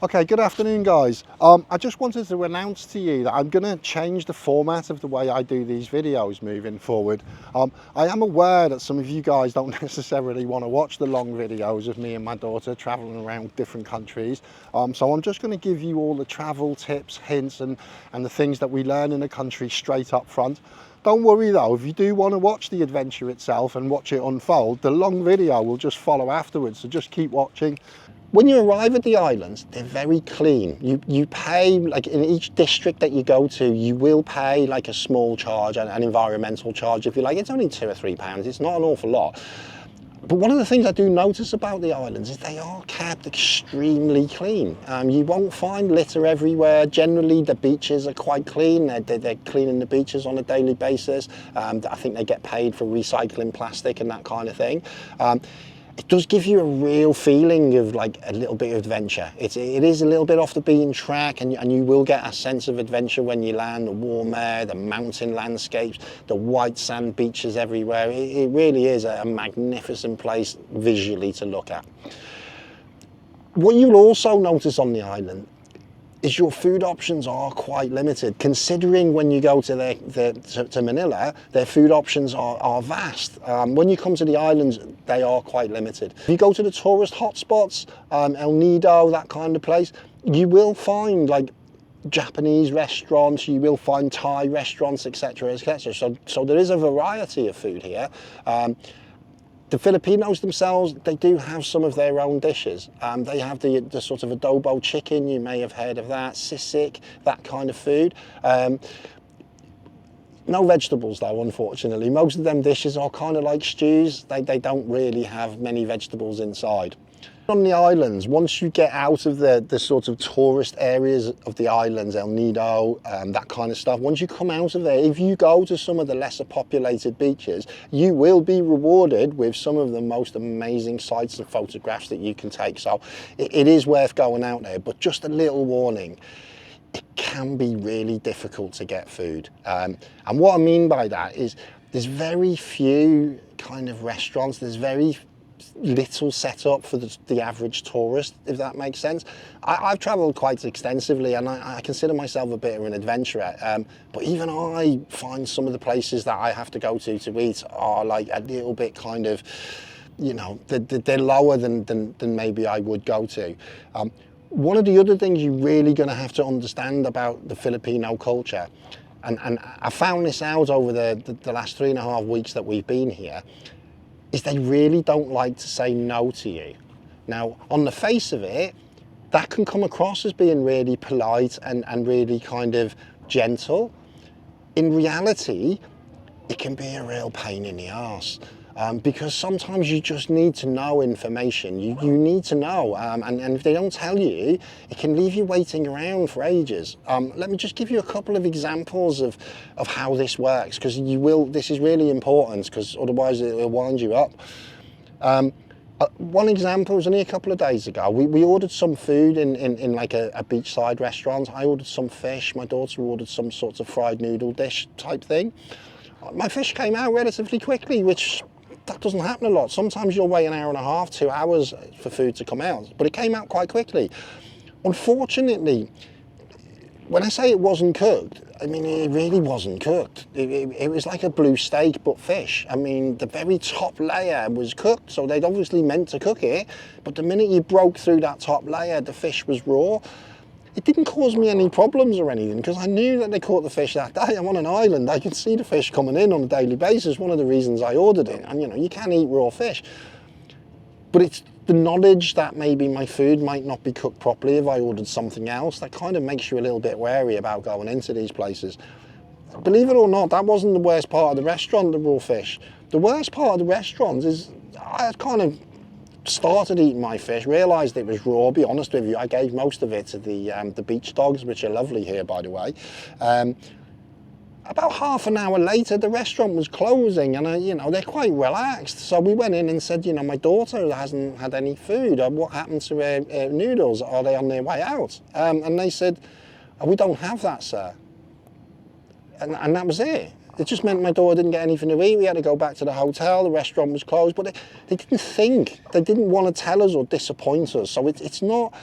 Okay, good afternoon guys. I just wanted to announce to you that I'm going to change the format of the way I do these videos moving forward. I am aware that some of you guys don't necessarily want to watch the long videos of me and my daughter traveling around different countries. So I'm just going to give you all the travel tips, hints and the things that we learn in a country straight up front. Don't worry though, if you do want to watch the adventure itself and watch it unfold, the long video will just follow afterwards, so just keep watching. When you arrive at the islands, they're very clean. You pay, like in each district that you go to, you will pay like a small charge, an environmental charge if you like. It's only £2 or £3, it's not an awful lot. But one of the things I do notice about the islands is they are kept extremely clean. You won't find litter everywhere. Generally, the beaches are quite clean. They're cleaning the beaches on a daily basis. I think they get paid for recycling plastic and that kind of thing. It does give you a real feeling of like a little bit of adventure. It is a little bit off the beaten track, and you will get a sense of adventure when you land. The warm air, the mountain landscapes, the white sand beaches everywhere. It really is a magnificent place visually to look at. What you'll also notice on the island is your food options are quite limited, considering when you go to to Manila, their food options are vast. When you come to the islands, they are quite limited. If you go to the tourist hotspots, El Nido, that kind of place, you will find like Japanese restaurants, you will find Thai restaurants, etc., etc. So there is a variety of food here. The Filipinos themselves, they do have some of their own dishes. They have the sort of adobo chicken, you may have heard of that, sisig, that kind of food. No vegetables though, unfortunately. Most of them dishes are kind of like stews. They don't really have many vegetables inside. On the islands, once you get out of the sort of tourist areas of the islands, El Nido, that kind of stuff, once you come out of there, if you go to some of the lesser populated beaches, you will be rewarded with some of the most amazing sights and photographs that you can take. So it is worth going out there, but just a little warning. It can be really difficult to get food. And what I mean by that is there's very few kind of restaurants, there's very little set up for the average tourist, if that makes sense. I've travelled quite extensively, and I consider myself a bit of an adventurer, but even I find some of the places that I have to go to eat are like a little bit kind of, you know, they're lower than maybe I would go to. One of the other things you're really going to have to understand about the Filipino culture, and I found this out over the last 3.5 weeks that we've been here, is they really don't like to say no to you. Now, on the face of it, that can come across as being really polite and really kind of gentle. In reality, it can be a real pain in the arse. Because sometimes you just need to know information. You need to know, and if they don't tell you, it can leave you waiting around for ages. Let me just give you a couple of examples of how this works, because this is really important, because otherwise it'll wind you up. One example was only a couple of days ago. We ordered some food in like a beachside restaurant. I ordered some fish, my daughter ordered some sorts of fried noodle dish type thing. My fish came out relatively quickly, which that doesn't happen a lot. Sometimes you'll wait 1.5 hours, 2 hours for food to come out, but it came out quite quickly. Unfortunately, when I say it wasn't cooked, I mean, it really wasn't cooked. It was like a blue steak, but fish. I mean, the very top layer was cooked, so they'd obviously meant to cook it, but the minute you broke through that top layer, the fish was raw. It didn't cause me any problems or anything, because I knew that they caught the fish that day. I'm on an island, I could see the fish coming in on a daily basis. One of the reasons I ordered it, and you know, you can eat raw fish. But it's the knowledge that maybe my food might not be cooked properly if I ordered something else that kind of makes you a little bit wary about going into these places. Believe it or not, that wasn't the worst part of the restaurant, the raw fish. The worst part of the restaurant is I kind of started eating my fish, realised it was raw. I'll be honest with you, I gave most of it to the beach dogs, which are lovely here, by the way. About half an hour later, the restaurant was closing, and you know, they're quite relaxed. So we went in and said, you know, my daughter hasn't had any food. What happened to her noodles? Are they on their way out? And they said, oh, we don't have that, sir. And that was it. It just meant my daughter didn't get anything to eat. We had to go back to the hotel. The restaurant was closed, but they didn't think. They didn't want to tell us or disappoint us. So it's not,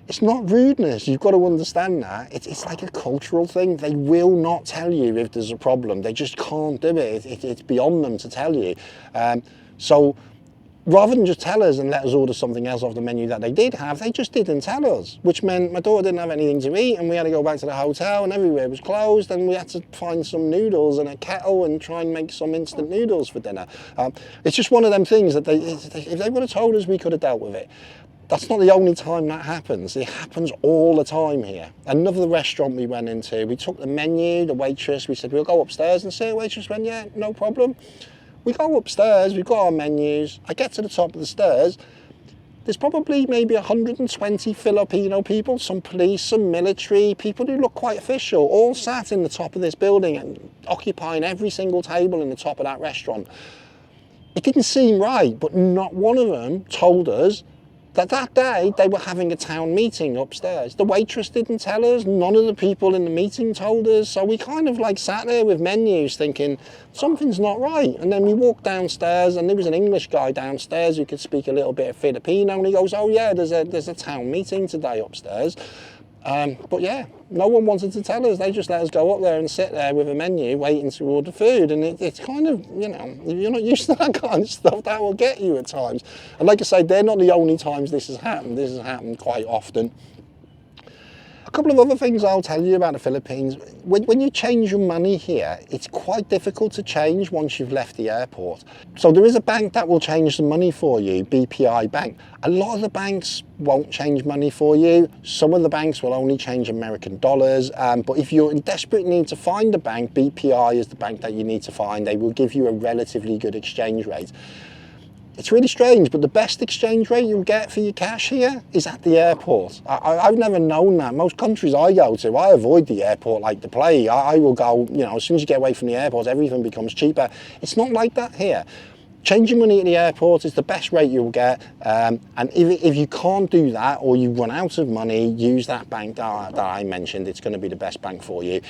It's not rudeness, you've got to understand that. It's like a cultural thing. They will not tell you if there's a problem. They just can't do it. It's beyond them to tell you. So rather than just tell us and let us order something else off the menu that they did have, they just didn't tell us, which meant my daughter didn't have anything to eat and we had to go back to the hotel and everywhere was closed and we had to find some noodles and a kettle and try and make some instant noodles for dinner. It's just one of them things that if they would have told us, we could have dealt with it. That's not the only time that happens. It happens all the time here. Another restaurant we went into, we took the menu, the waitress, we said, we'll go upstairs and see. The waitress went, yeah, no problem. We go upstairs, we've got our menus. I get to the top of the stairs. There's probably maybe 120 Filipino people, some police, some military, people who look quite official, all sat in the top of this building and occupying every single table in the top of that restaurant. It didn't seem right, but not one of them told us that day they were having a town meeting upstairs. The waitress didn't tell us, none of the people in the meeting told us, so we kind of like sat there with menus thinking something's not right. And then we walked downstairs and there was an English guy downstairs who could speak a little bit of Filipino, and he goes, oh yeah, there's a town meeting today upstairs. But yeah, no one wanted to tell us. They just let us go up there and sit there with a menu waiting to order food. And it's kind of, you know, if you're not used to that kind of stuff, that will get you at times. And like I say, they're not the only times this has happened. This has happened quite often. A couple of other things I'll tell you about the Philippines. When you change your money here, it's quite difficult to change once you've left the airport. So there is a bank that will change the money for you, BPI Bank. A lot of the banks won't change money for you. Some of the banks will only change American dollars. But if you're in desperate need to find a bank, BPI is the bank that you need to find. They will give you a relatively good exchange rate. It's really strange, but the best exchange rate you'll get for your cash here is at the airport. I've never known that. Most countries I go to, I avoid the airport like the plague. I will go, you know, as soon as you get away from the airport, everything becomes cheaper. It's not like that here. Changing money at the airport is the best rate you'll get, and if you can't do that or you run out of money, use that bank that I mentioned. It's going to be the best bank for you.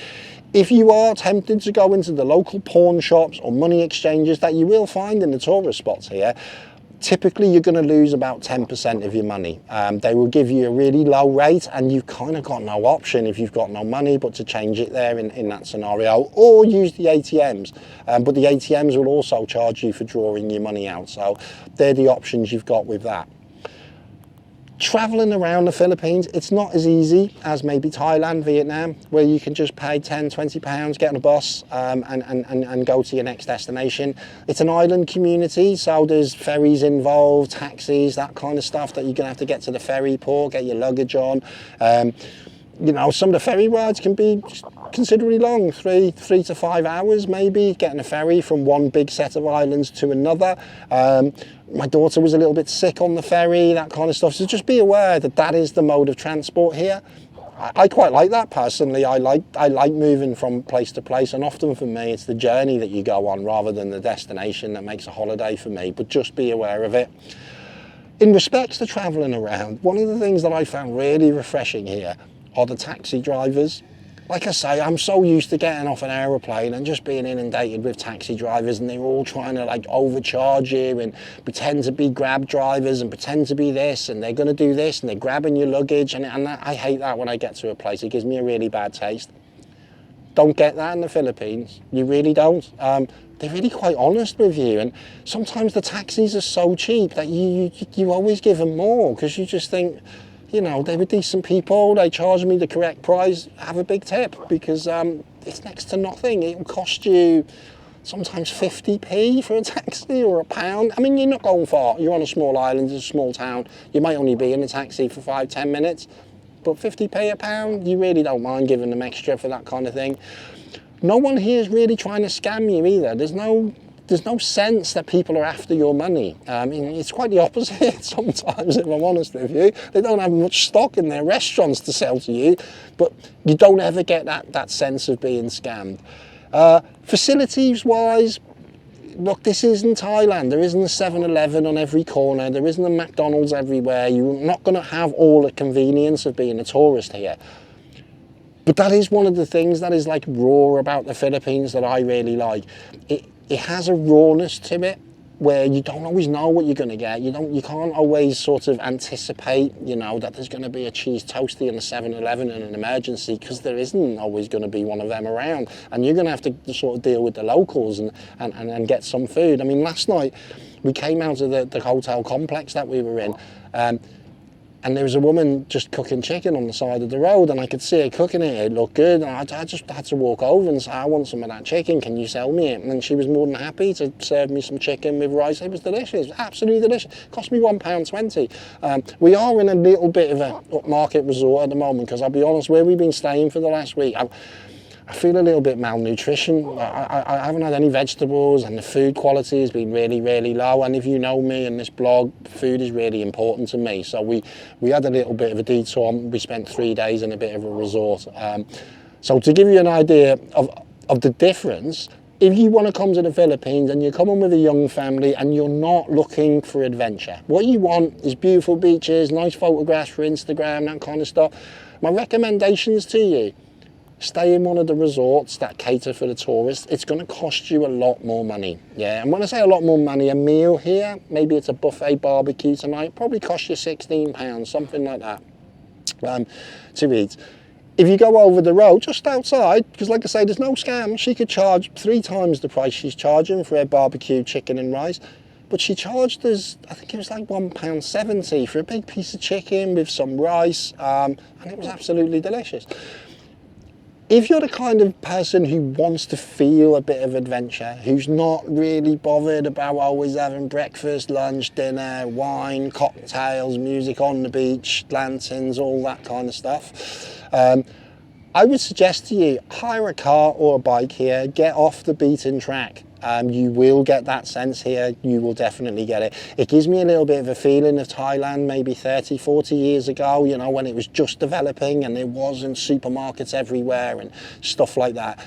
If you are tempted to go into the local pawn shops or money exchanges that you will find in the tourist spots here, typically you're going to lose about 10% of your money. They will give you a really low rate and you've kind of got no option if you've got no money but to change it there in that scenario, or use the ATMs. But the ATMs will also charge you for drawing your money out. So they're the options you've got with that. Traveling around the Philippines, it's not as easy as maybe Thailand, Vietnam, where you can just pay 10, 20 pounds, get on a bus and go to your next destination. It's an island community, so there's ferries involved, taxis, that kind of stuff that you're gonna have to get to the ferry port, get your luggage on. You know, some of the ferry rides can be considerably long, 3 to 5 hours maybe, getting a ferry from one big set of islands to another. My daughter was a little bit sick on the ferry, that kind of stuff. So just be aware that that is the mode of transport here. I quite like that personally. I like moving from place to place, and often for me it's the journey that you go on rather than the destination that makes a holiday for me, but just be aware of it. In respects to travelling around, one of the things that I found really refreshing here are the taxi drivers. Like I say, I'm so used to getting off an aeroplane and just being inundated with taxi drivers, and they're all trying to like overcharge you and pretend to be Grab drivers and pretend to be this, and they're going to do this, and they're grabbing your luggage, and I hate that when I get to a place. It gives me a really bad taste. Don't get that in the Philippines. You really don't. They're really quite honest with you, and sometimes the taxis are so cheap that you always give them more because you just think, you know, they were decent people, they charged me the correct price, have a big tip, because it's next to nothing. It will cost you sometimes 50p for a taxi or £1. I mean, you're not going far. You're on a small island, it's a small town. You might only be in a taxi for 5-10 minutes, but 50p, £1, you really don't mind giving them extra for that kind of thing. No one here is really trying to scam you either. There's no sense that people are after your money. It's quite the opposite sometimes, if I'm honest with you. They don't have much stock in their restaurants to sell to you, but you don't ever get that sense of being scammed. Facilities-wise, look, this isn't Thailand. There isn't a 7-Eleven on every corner. There isn't a McDonald's everywhere. You're not going to have all the convenience of being a tourist here. But that is one of the things that is like raw about the Philippines that I really like. It has a rawness to it, where you don't always know what you're going to get. You can't always sort of anticipate, you know, that there's going to be a cheese toastie in the 7-Eleven in an emergency, because there isn't always going to be one of them around, and you're going to have to sort of deal with the locals and get some food. I mean, last night we came out of the hotel complex that we were in, and there was a woman just cooking chicken on the side of the road, and I could see her cooking it. It looked good, and I just had to walk over and say, I want some of that chicken, can you sell me it? And she was more than happy to serve me some chicken with rice. It was delicious, absolutely delicious. It cost me £1.20. We are in a little bit of a upmarket resort at the moment, because I'll be honest, where we've been staying for the last week, I feel a little bit malnutrition. I haven't had any vegetables, and the food quality has been really, really low. And if you know me and this blog, food is really important to me. So we had a little bit of a detour. We spent 3 days in a bit of a resort. So to give you an idea of the difference, if you want to come to the Philippines and you're coming with a young family and you're not looking for adventure, what you want is beautiful beaches, nice photographs for Instagram, that kind of stuff. My recommendations to you: stay in one of the resorts that cater for the tourists. It's going to cost you a lot more money. Yeah, and when I say a lot more money, a meal here, maybe it's a buffet barbecue tonight, probably cost you £16, something like that, to eat. If you go over the road, just outside, because like I say, there's no scam, she could charge 3 times the price she's charging for her barbecue chicken and rice. But she charged us, I think it was like £1.70 for a big piece of chicken with some rice, and it was absolutely delicious. If you're the kind of person who wants to feel a bit of adventure, who's not really bothered about always having breakfast, lunch, dinner, wine, cocktails, music on the beach, lanterns, all that kind of stuff, I would suggest to you, hire a car or a bike here, get off the beaten track. You will get that sense here, you will definitely get it. It gives me a little bit of a feeling of Thailand maybe 30, 40 years ago, you know, when it was just developing and there wasn't supermarkets everywhere and stuff like that.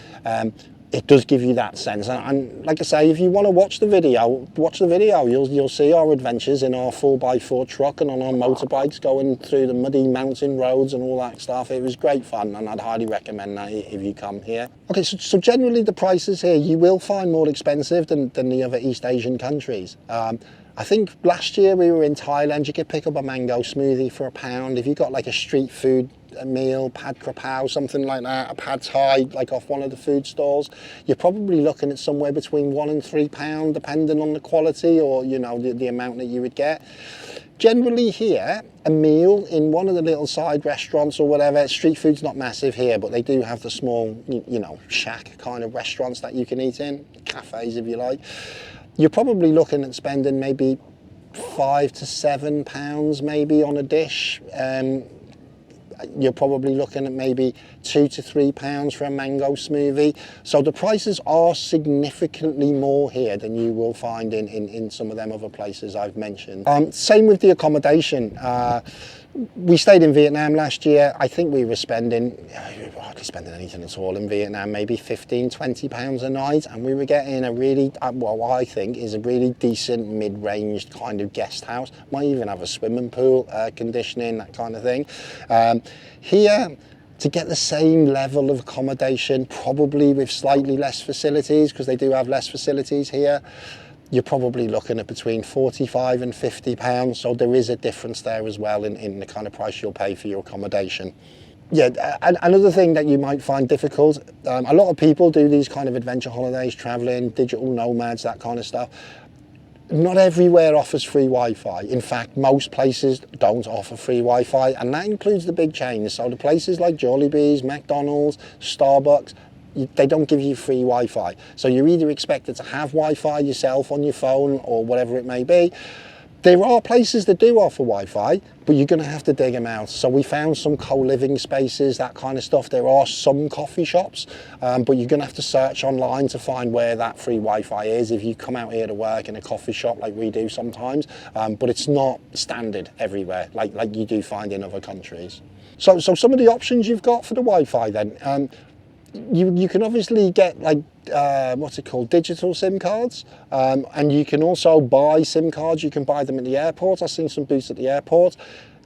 It does give you that sense, and like I say, if you want to watch the video, you'll see our adventures in our 4x4 truck and on our motorbikes going through the muddy mountain roads and all that stuff. It was great fun, and I'd highly recommend that if you come here. Okay, so generally the prices here you will find more expensive than the other East Asian countries. I think last year we were in Thailand, you could pick up a mango smoothie for £1. If you got like a street food meal, pad krapao, something like that, a pad thai, like off one of the food stalls, you're probably looking at somewhere between £1 and £3, depending on the quality or, you know, the amount that you would get. Generally here, a meal in one of the little side restaurants or whatever, street food's not massive here, but they do have the small, you know, shack kind of restaurants that you can eat in, cafes if you like. You're probably looking at spending maybe £5 to £7 maybe on a dish. You're probably looking at maybe £2 to £3 for a mango smoothie. So the prices are significantly more here than you will find in some of them other places I've mentioned. Same with the accommodation. We stayed in Vietnam last year. I think we were hardly spending anything at all in Vietnam, maybe £15, £20 a night, and we were getting a really, what I think is a really decent mid-range kind of guest house. Might even have a swimming pool, air conditioning, that kind of thing. Here, to get the same level of accommodation, probably with slightly less facilities, because they do have less facilities here, you're probably looking at between £45 and £50, so there is a difference there as well in the kind of price you'll pay for your accommodation. Yeah, another thing that you might find difficult, a lot of people do these kind of adventure holidays, travelling, digital nomads, that kind of stuff. Not everywhere offers free Wi-Fi. In fact, most places don't offer free Wi-Fi, and that includes the big chains. So the places like Jollibee's, McDonald's, Starbucks, they don't give you free Wi-Fi. So you're either expected to have Wi-Fi yourself on your phone or whatever it may be. There are places that do offer Wi-Fi, but you're going to have to dig them out. So we found some co-living spaces, that kind of stuff. There are some coffee shops, but you're going to have to search online to find where that free Wi-Fi is if you come out here to work in a coffee shop like we do sometimes. But it's not standard everywhere like you do find in other countries. So some of the options you've got for the Wi-Fi then. You can obviously get like what's it called, digital SIM cards, and you can also buy SIM cards. You can buy them at the airport. I've seen some booths at the airport.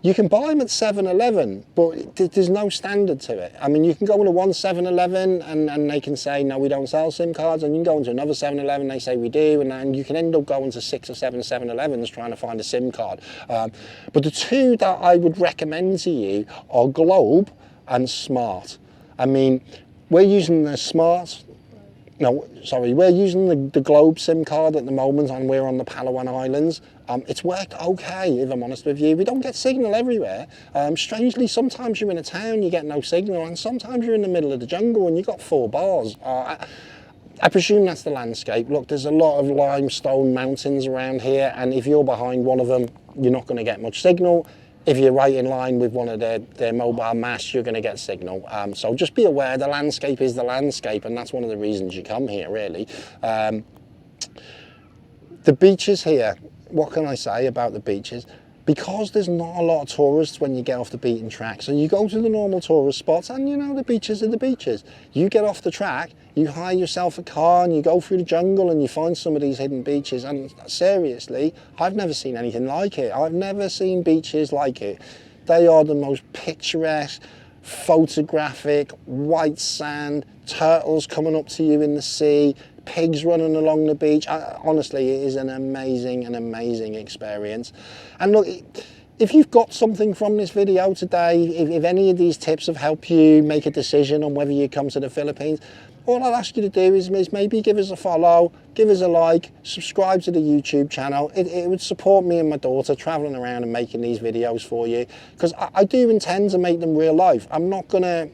You can buy them at 7-Eleven, but there's no standard to it. I mean, you can go into one 7-Eleven and they can say, no, we don't sell SIM cards, and you can go into another 7-Eleven, they say we do, and you can end up going to 6 or 7 7-Elevens trying to find a SIM card. But the two that I would recommend to you are Globe and Smart. I mean, we're using the Smart. No, sorry, we're using the Globe SIM card at the moment, and we're on the Palawan Islands. It's worked okay, if I'm honest with you. We don't get signal everywhere. Strangely, sometimes you're in a town, you get no signal, and sometimes you're in the middle of the jungle and you've got 4 bars. I presume that's the landscape. Look, there's a lot of limestone mountains around here, and if you're behind one of them, you're not going to get much signal. If you're right in line with one of their mobile masts, you're going to get signal. So just be aware, the landscape is the landscape, and that's one of the reasons you come here, really. The beaches here, what can I say about the beaches? Because there's not a lot of tourists when you get off the beaten track, so you go to the normal tourist spots, and you know, the beaches are the beaches. You get off the track, you hire yourself a car and you go through the jungle and you find some of these hidden beaches, and seriously, I've never seen anything like it. I've never seen beaches like it. They are the most picturesque, photographic, white sand, turtles coming up to you in the sea, pigs running along the beach. Honestly, it is an amazing experience. And look, if you've got something from this video today, if any of these tips have helped you make a decision on whether you come to the Philippines, all I'll ask you to do is maybe give us a follow, give us a like, subscribe to the YouTube channel. It would support me and my daughter traveling around and making these videos for you, because I do intend to make them real life. I'm not gonna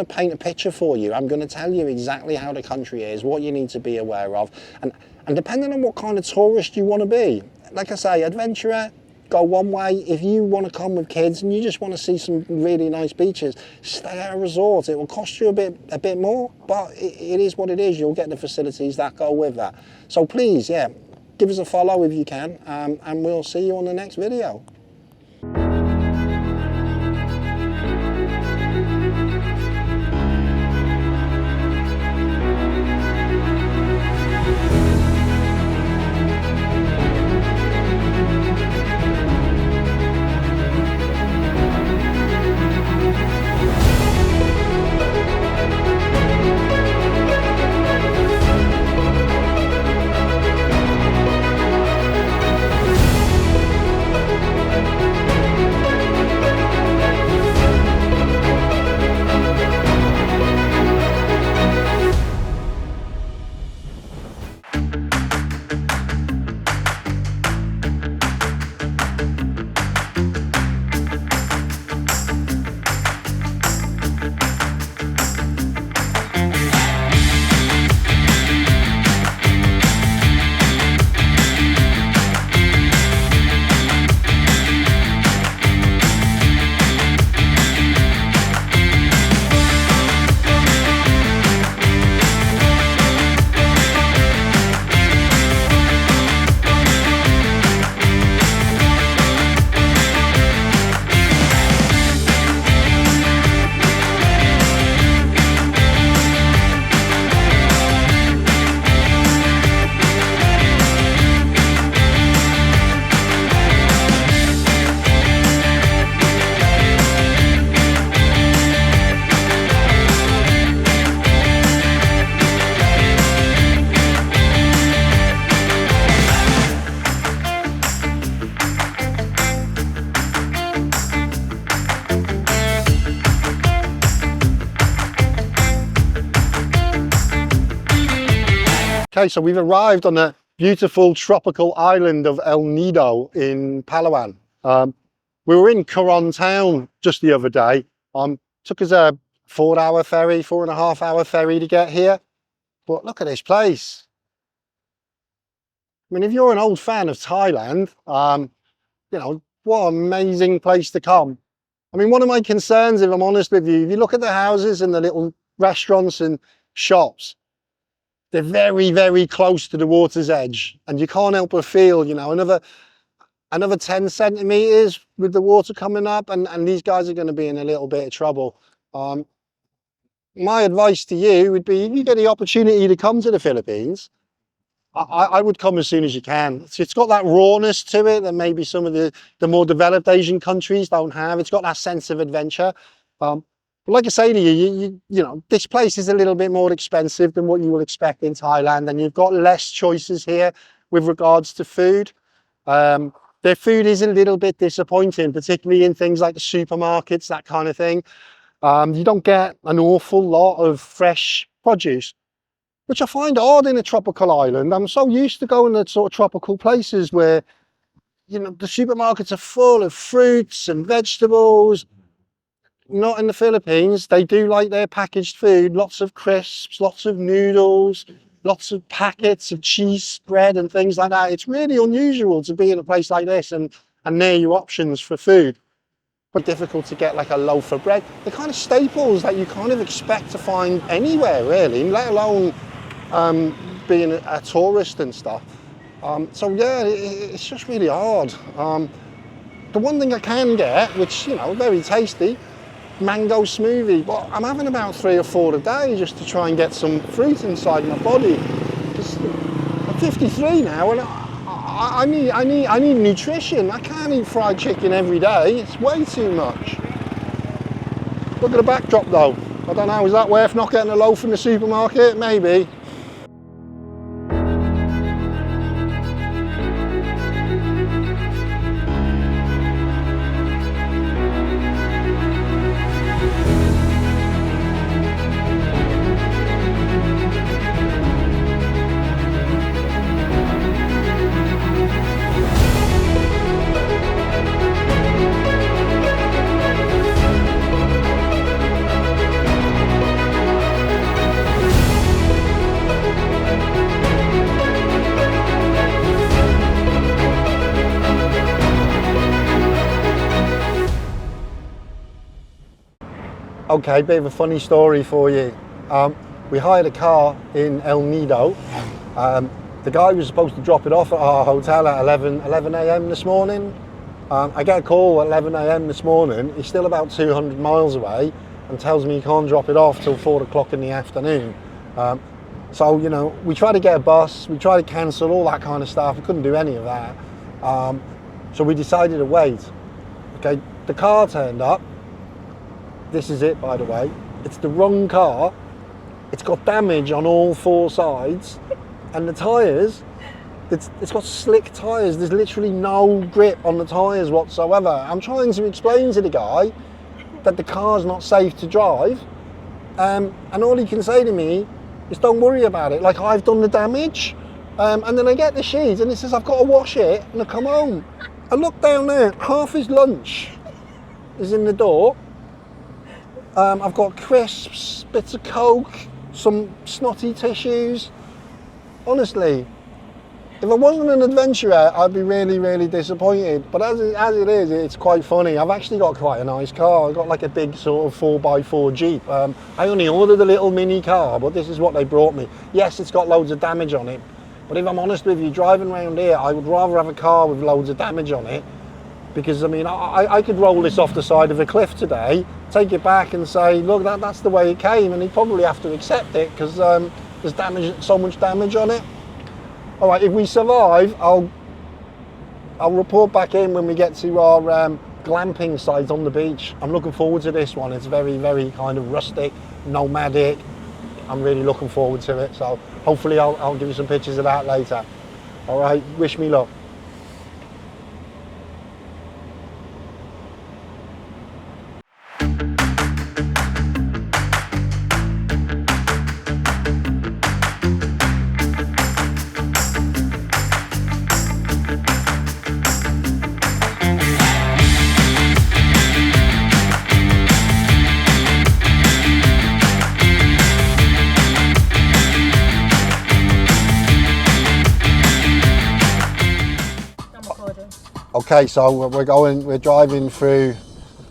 paint a picture for you. I'm going to tell you exactly how the country is, what you need to be aware of, and depending on what kind of tourist you want to be. Like I say, adventurer, go one way. If you want to come with kids and you just want to see some really nice beaches, stay at a resort. It will cost you a bit more, but it is what it is. You'll get the facilities that go with that. So please, yeah, give us a follow if you can, and we'll see you on the next video. Okay, so we've arrived on the beautiful tropical island of El Nido in Palawan. We were in Coron town just the other day. Took us a 4-hour ferry, 4.5-hour ferry to get here. But look at this place. I mean, if you're an old fan of Thailand, you know, what an amazing place to come. I mean, one of my concerns, if I'm honest with you, if you look at the houses and the little restaurants and shops, they're very close to the water's edge, and you can't help but feel, you know, another 10 centimeters with the water coming up, and these guys are going to be in a little bit of trouble. My advice to you would be, if you get the opportunity to come to the Philippines, I would come as soon as you can. It's got that rawness to it that maybe some of the more developed Asian countries don't have. It's got that sense of adventure. But like I say to you, you know, this place is a little bit more expensive than what you will expect in Thailand, and you've got less choices here with regards to food. Their food is a little bit disappointing, particularly in things like the supermarkets, that kind of thing. You don't get an awful lot of fresh produce, which I find odd in a tropical island. I'm so used to going to sort of tropical places where, you know, the supermarkets are full of fruits and vegetables. Not in the Philippines. They do like their packaged food, lots of crisps, lots of noodles, lots of packets of cheese spread and things like that. It's really unusual to be in a place like this and near your options for food. But difficult to get like a loaf of bread. The kind of staples that you kind of expect to find anywhere really, let alone being a tourist and stuff. So yeah, it's just really hard. The one thing I can get, which, you know, very tasty, mango smoothie, but I'm having about 3 or 4 a day just to try and get some fruit inside my body. I'm 53 now and I need nutrition. I can't eat fried chicken every day. It's way too much. Look at the backdrop though. I don't know, is that worth not getting a loaf in the supermarket? Maybe. Okay, bit of a funny story for you. We hired a car in El Nido. The guy was supposed to drop it off at our hotel at 11 a.m. this morning. I get a call at 11 a.m. this morning. He's still about 200 miles away and tells me he can't drop it off till 4 o'clock in the afternoon. So, you know, we tried to get a bus, we tried to cancel all that kind of stuff. We couldn't do any of that. So we decided to wait. Okay, the car turned up. This is it, by the way. It's the wrong car. It's got damage on all 4 sides. And the tyres, it's got slick tyres. There's literally no grip on the tyres whatsoever. I'm trying to explain to the guy that the car's not safe to drive. And all he can say to me is, don't worry about it. Like, I've done the damage. And then I get the sheet and it says, I've got to wash it and I come home. I look down there, half his lunch is in the door. I've got crisps, bits of Coke, some snotty tissues. Honestly, if I wasn't an adventurer, I'd be really, really disappointed. But as it is, it's quite funny. I've actually got quite a nice car. I've got like a big sort of 4x4 Jeep. I only ordered a little mini car, but this is what they brought me. Yes, it's got loads of damage on it. But if I'm honest with you, driving around here, I would rather have a car with loads of damage on it. Because, I mean, I could roll this off the side of a cliff today, take it back and say, look, that's the way it came, and he'd probably have to accept it because there's damage, so much damage on it. All right, if we survive, I'll report back in when we get to our glamping site on the beach. I'm looking forward to this one. It's very, very kind of rustic, nomadic. I'm really looking forward to it. So hopefully I'll give you some pictures of that later. All right, wish me luck. Okay, so we're driving through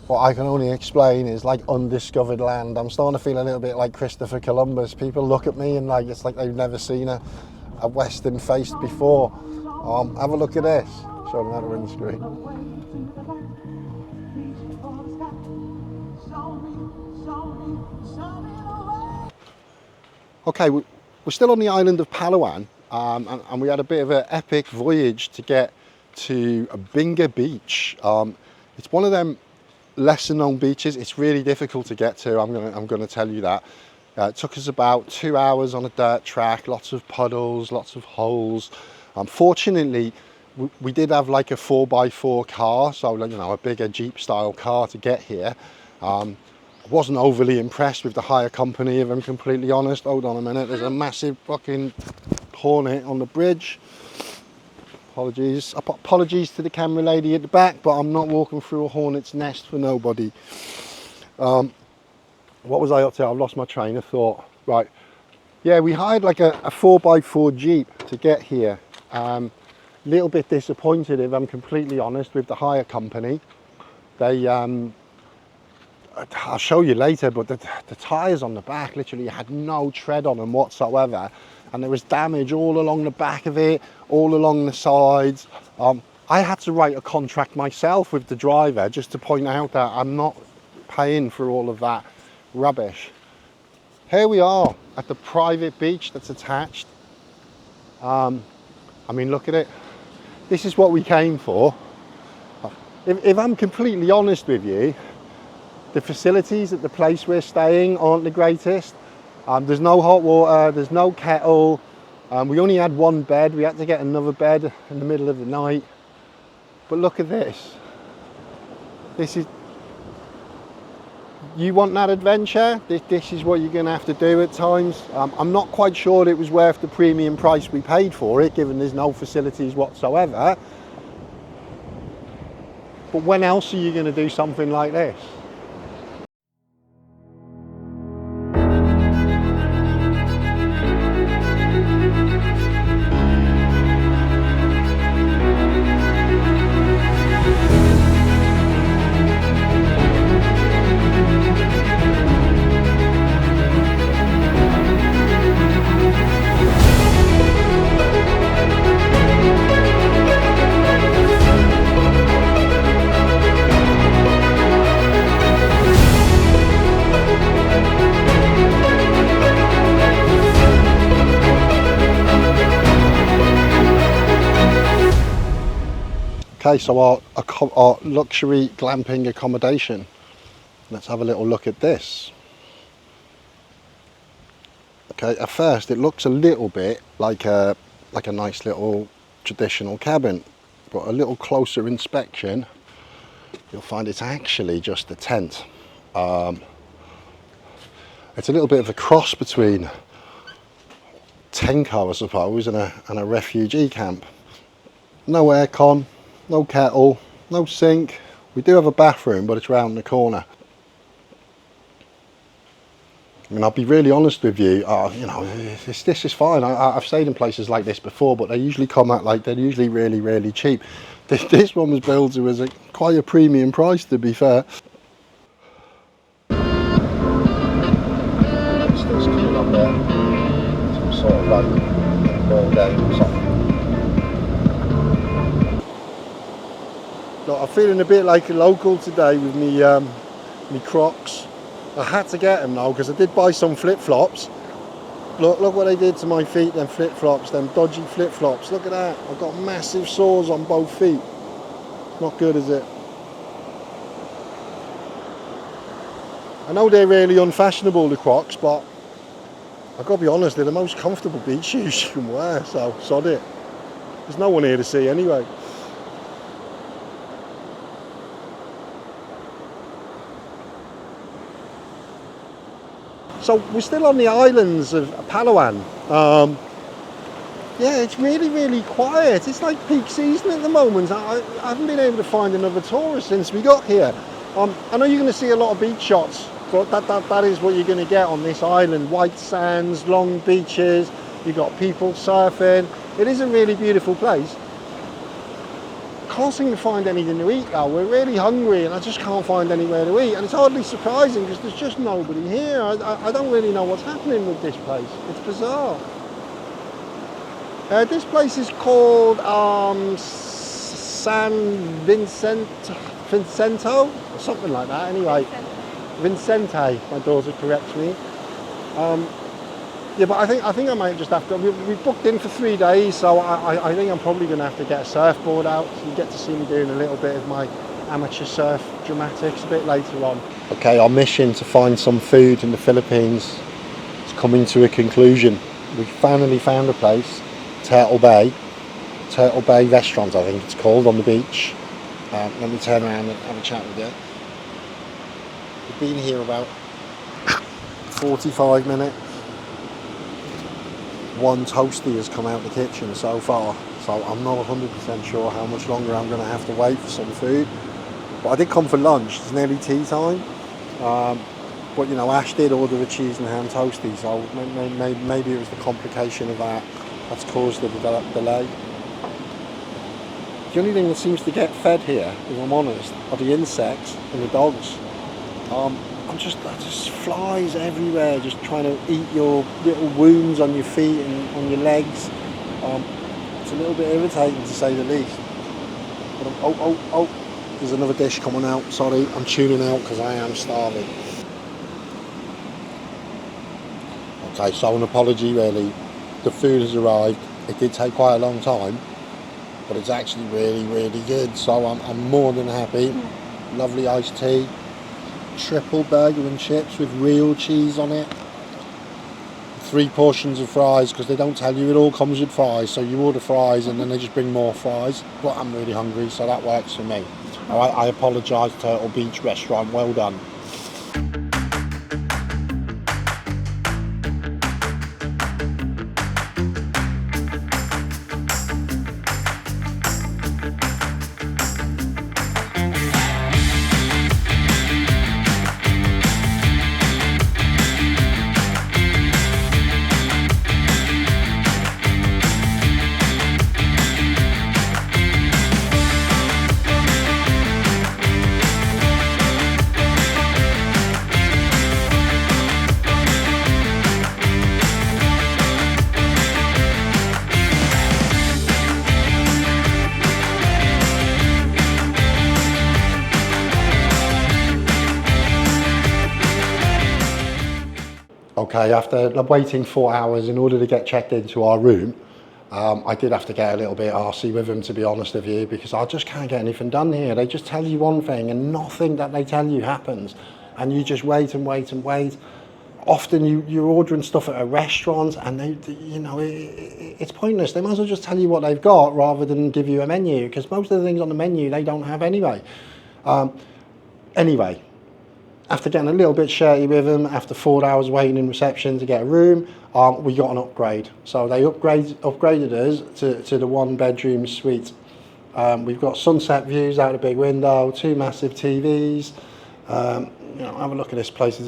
what I can only explain is like undiscovered land. I'm starting to feel a little bit like Christopher Columbus. People look at me and like it's like they've never seen a Western face before. Have a look at this. Show them how to run the screen. Okay, we're still on the island of Palawan. and we had a bit of an epic voyage to get to Binga Beach. It's one of them lesser known beaches. It's really difficult to get to, I'm gonna tell you that. It took us about 2 hours on a dirt track, lots of puddles, lots of holes. Fortunately, we did have like a 4x4 car, so you know, a bigger Jeep style car to get here. I wasn't overly impressed with the hire company, if I'm completely honest. Hold on a minute, there's a massive fucking hornet on the bridge. Apologies to the camera lady at the back, but I'm not walking through a hornet's nest for nobody. What was I up to? I've lost my train of thought. Right, yeah, we hired like a 4x4 Jeep to get here. Little bit disappointed, if I'm completely honest, with the hire company. They, I'll show you later, but the tyres on the back literally had no tread on them whatsoever. And there was damage all along the back of it, all along the sides. I had to write a contract myself with the driver just to point out that I'm not paying for all of that rubbish. Here we are at the private beach that's attached. I mean, look at it. This is what we came for. If I'm completely honest with you, the facilities at the place we're staying aren't the greatest. There's no hot water, there's no kettle. We only had one bed. We had to get another bed in the middle of the night. But look at this. This is, you want that adventure? This is what you're going to have to do at times. I'm not quite sure it was worth the premium price we paid for it, given there's no facilities whatsoever. But when else are you going to do something like this? Okay, so our luxury glamping accommodation. Let's have a little look at this. Okay, at first it looks a little bit like a nice little traditional cabin, but a little closer inspection, you'll find it's actually just a tent. It's a little bit of a cross between Tenko, I suppose, and a refugee camp. No aircon. No kettle, no sink. We do have a bathroom, but it's round the corner. I mean, I'll be really honest with you, you know, this is fine. I've stayed in places like this before, but they usually come out like, they're usually really, really cheap. This one was billed to us at quite a premium price, to be fair. Still coming up there. Some sort of like ball game or something. Look, I'm feeling a bit like a local today with me Crocs. I had to get them now because I did buy some flip-flops. Look what they did to my feet, them flip-flops, them dodgy flip-flops. Look at that. I've got massive sores on both feet. Not good, is it? I know they're really unfashionable, the Crocs, but I've got to be honest, they're the most comfortable beach shoes you can wear, so sod it. There's no one here to see anyway. So we're still on the islands of Palawan. Yeah, it's really, really quiet. It's like peak season at the moment. I haven't been able to find another tourist since we got here. I know you're going to see a lot of beach shots, but that is what you're going to get on this island. White sands, long beaches, you've got people surfing. It is a really beautiful place. Can't seem to find anything to eat though. We're really hungry and I just can't find anywhere to eat, and it's hardly surprising because there's just nobody here. I don't really know what's happening with this place. It's bizarre. This place is called San Vicento or something like that. Anyway, Vicente, my daughter corrects me. Yeah, but I think I might just have to. We booked in for 3 days, so I think I'm probably going to have to get a surfboard out. So you get to see me doing a little bit of my amateur surf dramatics a bit later on. Okay, our mission to find some food in the Philippines is coming to a conclusion. We finally found a place, Turtle Bay Restaurant, I think it's called, on the beach. Let me turn around and have a chat with you. We've been here about 45 minutes. One toasty has come out the kitchen so far, so I'm not 100% sure how much longer I'm going to have to wait for some food. But I did come for lunch. It's nearly tea time. But you know, Ash did order a cheese and ham toasty, so maybe it was the complication of that that's caused the delay. The only thing that seems to get fed here, if I'm honest, are the insects and the dogs. Just flies everywhere, just trying to eat your little wounds on your feet and on your legs. It's a little bit irritating to say the least. But there's another dish coming out. Sorry, I'm tuning out because I am starving. Okay, so an apology really. The food has arrived. It did take quite a long time, but it's actually really, really good. So I'm more than happy. Lovely iced tea. Triple burger and chips with real cheese on it. 3 portions of fries, because they don't tell you it all comes with fries, so you order fries and then they just bring more fries. But I'm really hungry, so that works for me. Alright, I apologise, Turtle Beach Restaurant, well done. Okay, after waiting 4 hours in order to get checked into our room, I did have to get a little bit arsey with them, to be honest with you, because I just can't get anything done here. They just tell you one thing and nothing that they tell you happens. And you just wait and wait and wait. Often you're ordering stuff at a restaurant and it's pointless. They might as well just tell you what they've got rather than give you a menu, because most of the things on the menu they don't have anyway. Anyway, after getting a little bit shirty with them, after 4 hours waiting in reception to get a room, we got an upgrade. So they upgraded us to the 1-bedroom suite. We've got sunset views out a big window, 2 massive TVs. Have a look at this place.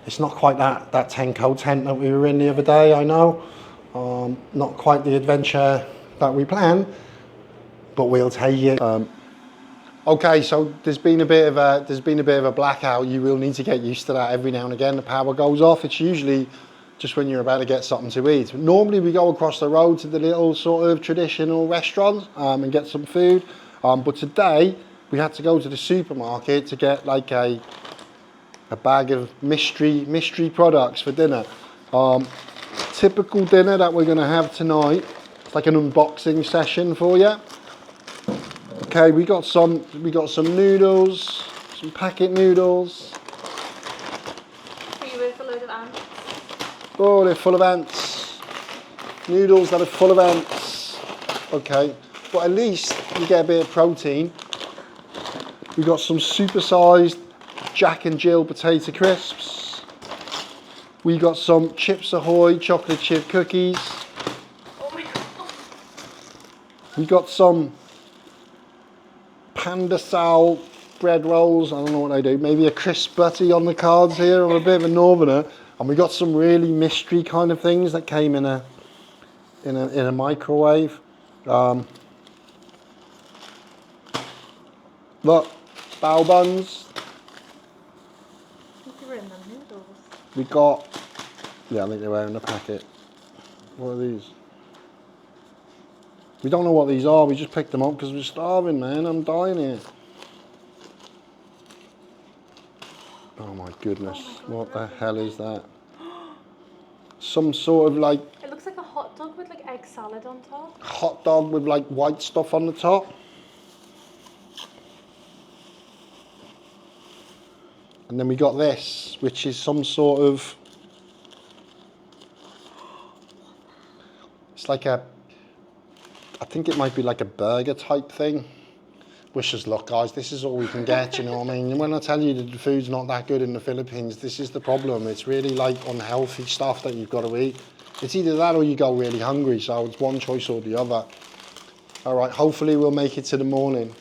It's not quite that Tenko tent that we were in the other day, I know. Not quite the adventure that we planned, but we'll take it. Okay, so there's been a bit of a blackout. You will need to get used to that every now and again. The power goes off. It's usually just when you're about to get something to eat. Normally we go across the road to the little sort of traditional restaurant and get some food. But today we had to go to the supermarket to get like a bag of mystery products for dinner. Typical dinner that we're gonna have tonight. It's like an unboxing session for you. Okay, we got some noodles, some packet noodles. Are you with a load of ants? Oh, they're full of ants. Noodles that are full of ants. Okay, but at least you get a bit of protein. We got some supersized Jack and Jill potato crisps. We got some Chips Ahoy chocolate chip cookies. Oh my god. We got some Panda Sal bread rolls. I don't know what they do. Maybe a crisp butty on the cards here. I'm a bit of a northerner. And we got some really mystery kind of things that came in a microwave. Look, bao buns. I think they were in the noodles. We got, I think they were in the packet. What are these? We don't know what these are. We just picked them up because we're starving, man. I'm dying here. Oh my goodness. What the hell is that? some sort of like It looks like a hot dog with like egg salad on top. hot dog with like white stuff on the top. And then we got this, which is some sort of, it's like a, I think it might be like a burger type thing. Wish us luck, guys. This is all we can get, you know what I mean? And when I tell you that the food's not that good in the Philippines, this is the problem. It's really like unhealthy stuff that you've got to eat. It's either that or you go really hungry, so it's one choice or the other. All right, hopefully we'll make it to the morning.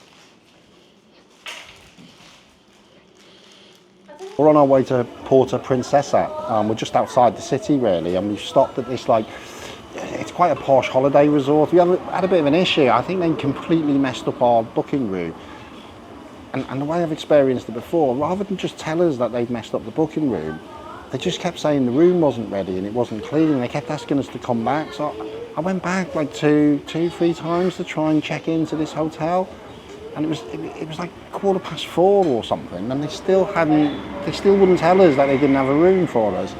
We're on our way to Puerto Princesa. We're just outside the city, really, and we've stopped at this, like, it's quite a posh holiday resort. We had a bit of an issue. I think they completely messed up our booking room. And the way I've experienced it before, rather than just tell us that they'd messed up the booking room, they just kept saying the room wasn't ready and it wasn't clean, and they kept asking us to come back. So I went back like two, 3 times to try and check into this hotel. And it was like 4:15 or something, and they still wouldn't tell us that they didn't have a room for us.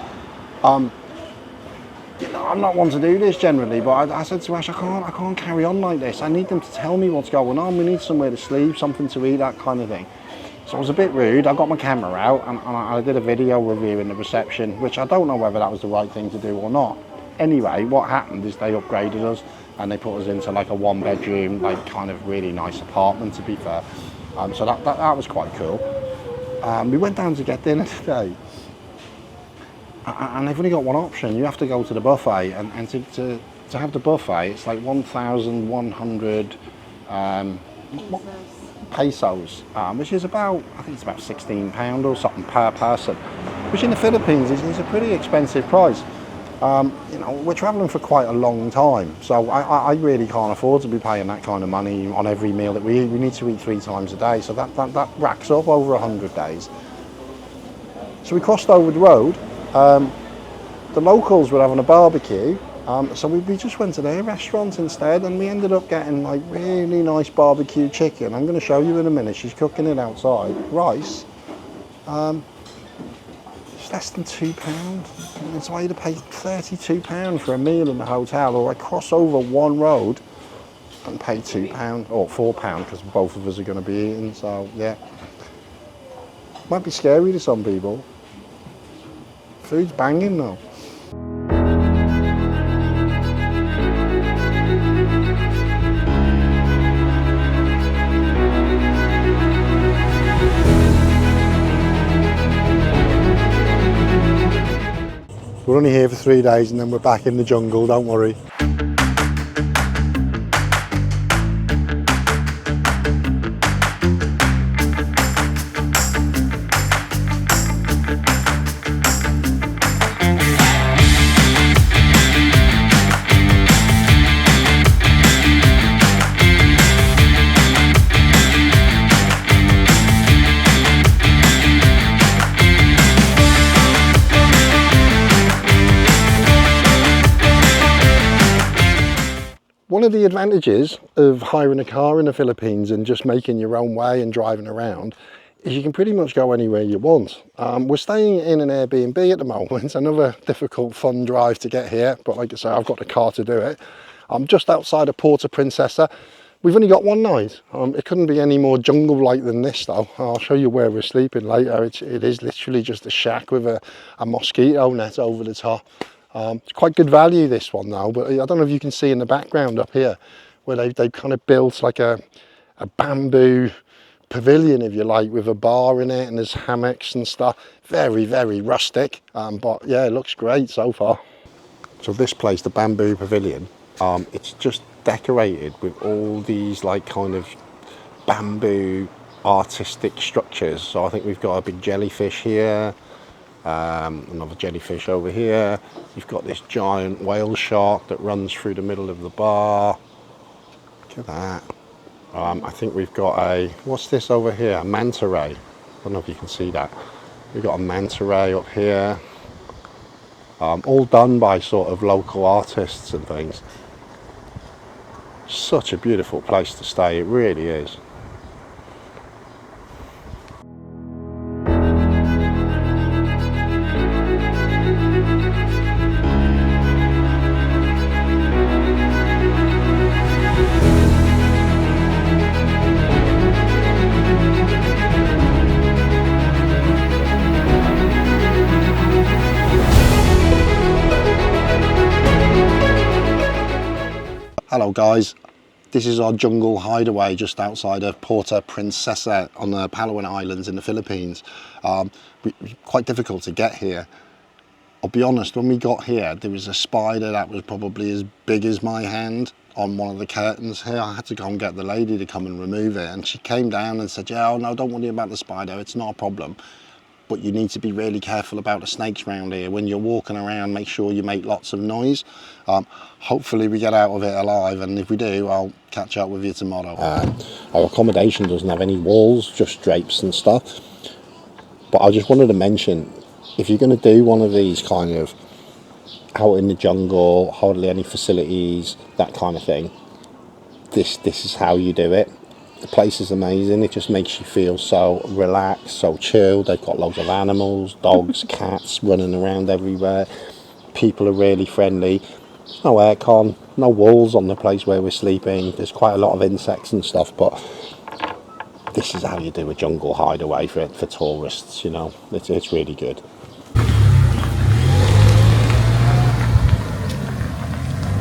You know, I'm not one to do this generally, but I said to Ash, I can't carry on like this. I need them to tell me what's going on. We need somewhere to sleep, something to eat, that kind of thing. So I was a bit rude. I got my camera out and I did a video reviewing the reception, which I don't know whether that was the right thing to do or not. Anyway, what happened is they upgraded us and they put us into like a 1-bedroom, like kind of really nice apartment, to be fair. So that was quite cool. We went down to get dinner today, and they've only got one option. You have to go to the buffet, and to have the buffet, it's like 1,100 pesos, which is about, I think it's about £16 or something per person, which in the Philippines is a pretty expensive price. You know, we're travelling for quite a long time, so I really can't afford to be paying that kind of money on every meal that we eat. We need to eat 3 times a day, so that racks up over 100 days. So we crossed over the road. The locals were having a barbecue, so we just went to their restaurant instead, and we ended up getting like really nice barbecue chicken. I'm going to show you in a minute. She's cooking it outside. Rice. It's less than £2, and so I either pay £32 for a meal in the hotel, or I cross over one road and pay £2 or £4 because both of us are going to be eating. So yeah, might be scary to some people. Food's banging though. We're only here for 3 days and then we're back in the jungle, don't worry. One of the advantages of hiring a car in the Philippines and just making your own way and driving around is you can pretty much go anywhere you want. We're staying in an Airbnb at the moment. Another difficult, fun drive to get here, but like I say, I've got the car to do it. I'm just outside of Puerto Princesa. We've only got one night. It couldn't be any more jungle-like than this though. I'll show you where we're sleeping later. It is literally just a shack with a mosquito net over the top. It's quite good value, this one though, but I don't know if you can see in the background up here where they've kind of built like a bamboo pavilion, if you like, with a bar in it, and there's hammocks and stuff. Very, very rustic, but yeah, it looks great so far. So this place, the bamboo pavilion, it's just decorated with all these like kind of bamboo artistic structures. So I think we've got a big jellyfish here, another jellyfish over here. You've got this giant whale shark that runs through the middle of the bar. Look at that. I think we've got a, what's this over here? A manta ray. I don't know if you can see that. We've got a manta ray up here. All done by sort of local artists and things. Such a beautiful place to stay, it really is. Hello guys, this is our jungle hideaway just outside of Puerto Princesa on the Palawan Islands in the Philippines. Quite difficult to get here. I'll be honest, when we got here there was a spider that was probably as big as my hand on one of the curtains here. I had to go and get the lady to come and remove it, and she came down and said, yeah, oh no, don't worry about the spider, it's not a problem. But you need to be really careful about the snakes around here. When you're walking around, make sure you make lots of noise. Hopefully we get out of it alive, and if we do, I'll catch up with you tomorrow. Our accommodation doesn't have any walls, just drapes and stuff. But I just wanted to mention, if you're going to do one of these kind of out in the jungle, hardly any facilities, that kind of thing, this is how you do it. The place is amazing. It just makes you feel so relaxed, so chilled. They've got loads of animals, dogs, cats running around everywhere. People are really friendly. There's no aircon, no walls on the place where we're sleeping. There's quite a lot of insects and stuff, but this is how you do a jungle hideaway for tourists, you know. It's really good.